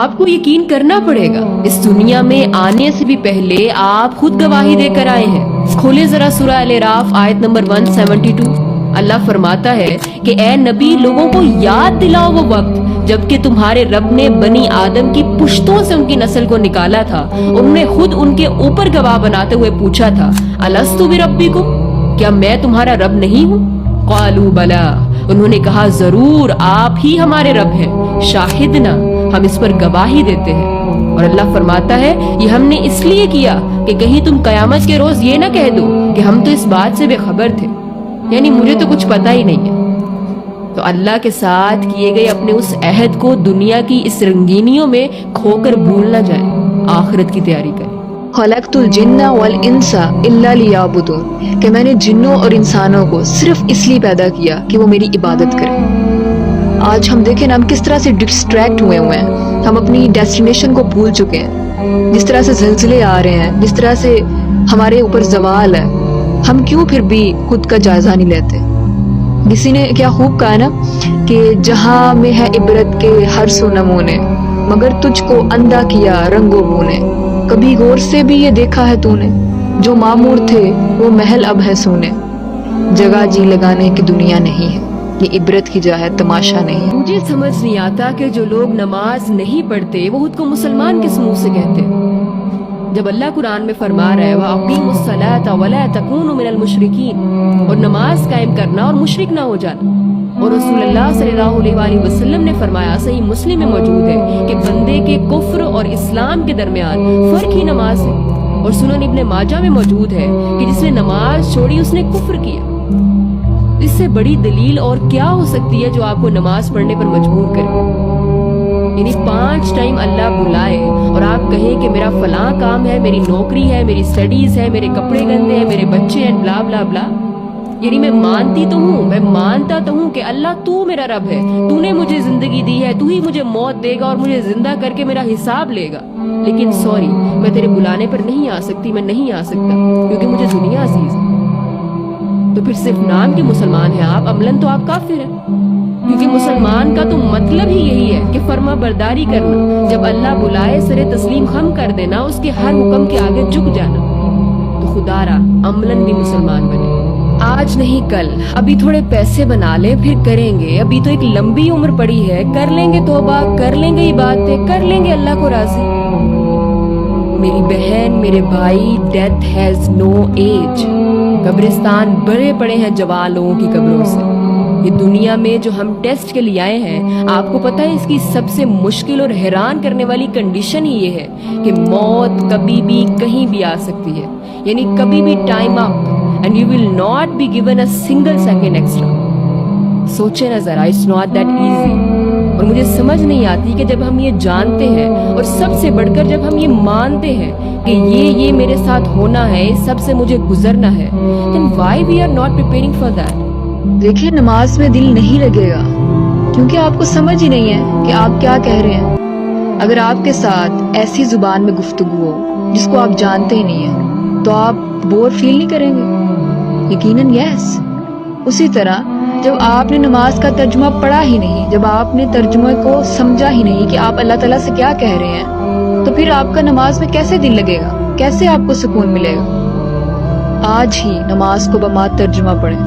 آپ کو یقین کرنا پڑے گا، اس دنیا میں آنے سے بھی پہلے آپ خود گواہی دے کر آئے ہیں۔ کھولے ذرا سورہ الاعراف آیت نمبر 172۔ اللہ فرماتا ہے کہ اے نبی، لوگوں کو یاد دلاؤ وہ وقت جبکہ تمہارے رب نے بنی آدم کی پشتوں سے ان کی نسل کو نکالا تھا، انہوں نے خود ان کے اوپر گواہ بناتے ہوئے پوچھا تھا، الستُ بربکم، کیا میں تمہارا رب نہیں ہوں؟ قالوا بلا، انہوں نے کہا ضرور آپ ہی ہمارے رب ہیں، شاہدنا، ہم اس پر گواہی دیتے ہیں۔ اور اللہ فرماتا ہے یہ ہم نے اس لیے کیا کہ کہیں تم قیامت کے روز یہ نہ کہہ دو کہ ہم تو اس بات سے بے خبر تھے، یعنی مجھے تو کچھ پتہ ہی نہیں ہے۔ تو اللہ کے ساتھ کیے گئے اپنے اس عہد کو دنیا کی اس رنگینیوں میں کھو کر بھول نہ جائیں، آخرت کی تیاری کریں۔ خلقت الجن والانس الا لیعبدون، کہ میں نے جنوں اور انسانوں کو صرف اس لیے پیدا کیا کہ وہ میری عبادت کریں۔ آج ہم دیکھیں نا، ہم کس طرح سے ڈسٹریکٹ ہوئے ہیں، ہم اپنی ڈیسٹینیشن کو بھول چکے ہیں، جس طرح سے زلزلے آ رہے ہیں، جس طرح سے ہمارے اوپر زوال ہے، ہم کیوں پھر بھی خود کا جائزہ نہیں لیتے؟ کسی نے کیا خوب کہا نا کہ جہاں میں ہے عبرت کے ہر سو نمونے، مگر تجھ کو اندھا کیا رنگ و بو نے، کبھی غور سے بھی یہ دیکھا ہے تو نے، جو معمور تھے وہ محل اب ہے سونے، جگہ جی لگانے کی دنیا نہیں ہے، یہ عبرت کی جا ہے تماشا نہیں۔ مجھے سمجھ نہیں آتا کہ جو لوگ نماز نہیں پڑھتے وہ خود کو مسلمان کس منہ سے کہتے ہیں، جب اللہ قرآن میں فرما رہا ہے وَأَقِیمُوا الصَّلَاةَ وَلَا تَکُونُوا مِنَ الْمُشْرِکِینَ، اور نماز قائم کرنا اور مشرک نہ ہو جانا۔ اور رسول اللہ صلی اللہ علیہ وآلہ وسلم نے فرمایا، صحیح مسلم میں موجود ہے، کہ بندے کے کفر اور اسلام کے درمیان فرق ہی نماز ہے۔ اور سنن ابن ماجہ میں موجود ہے کہ جس نے نماز چھوڑی اس نے کفر کیا۔ اس سے بڑی دلیل اور کیا ہو سکتی ہے جو آپ کو نماز پڑھنے پر مجبور کرے؟ یعنی 5 ٹائم اللہ بلائے اور آپ کہیں کہ میرا فلاں کام ہے، میری نوکری ہے، میری سٹڈیز ہے، میرے کپڑے گندے ہیں، میرے بچے ہیں، بلا بلا بلا۔ یعنی میں مانتی تو ہوں، میں مانتا تو ہوں کہ اللہ تو میرا رب ہے، تو نے مجھے زندگی دی ہے، تو ہی مجھے موت دے گا اور مجھے زندہ کر کے میرا حساب لے گا، لیکن سوری، میں تیرے بلانے پر نہیں آ سکتی، میں نہیں آ سکتا کیونکہ مجھے دنیا عزیز ہے۔ تو پھر صرف نام کے مسلمان ہیں آپ، عملاً تو آپ کافر ہیں، کیونکہ مسلمان کا تو مطلب ہی یہی ہے کہ فرما برداری کرنا، جب اللہ بلائے سر تسلیم خم کر دینا، اس کے ہر حکم کے آگے جھک جانا۔ تو خدا را عملاً بھی مسلمان بنے، آج نہیں کل، ابھی تھوڑے پیسے بنا لیں پھر کریں گے، ابھی تو ایک لمبی عمر پڑی ہے، کر لیں گے توبہ، کر لیں گے عبادتیں، کر لیں گے اللہ کو راضی۔ میری بہن، میرے بھائی، ڈیتھ ہیز نو ایج، قبرستان بھرے پڑے ہیں جوان لوگوں کی قبروں سے۔ یہ دنیا میں جو ہم ٹیسٹ کے لیے آئے ہیں، آپ کو پتہ ہے اس کی سب سے مشکل اور حیران کرنے والی کنڈیشن ہی یہ ہے کہ موت کبھی بھی کہیں بھی آ سکتی ہے، یعنی کبھی بھی time up and you will not be given a single second extra۔ سوچے نا ذرا، it's not that easy۔ اور مجھے سمجھ نہیں آتی کہ جب ہم یہ جانتے ہیں اور سب سے بڑھ کر جب ہم یہ مانتے ہیں کہ یہ میرے ساتھ ہونا ہے، اس سب سے مجھے گزرنا ہے، then why we are not preparing for that؟ دیکھیں، نماز میں دل نہیں لگے گا کیونکہ آپ کو سمجھ ہی نہیں ہے کہ آپ کیا کہہ رہے ہیں۔ اگر آپ کے ساتھ ایسی زبان میں گفتگو ہو جس کو آپ جانتے ہی نہیں ہیں تو آپ بور فیل نہیں کریں گے؟ یقیناً یس۔ اسی طرح جب آپ نے نماز کا ترجمہ پڑھا ہی نہیں، جب آپ نے ترجمے کو سمجھا ہی نہیں کہ آپ اللہ تعالیٰ سے کیا کہہ رہے ہیں، تو پھر آپ کا نماز میں کیسے دل لگے گا؟ کیسے آپ کو سکون ملے گا؟ آج ہی نماز کو بما ترجمہ پڑھیں۔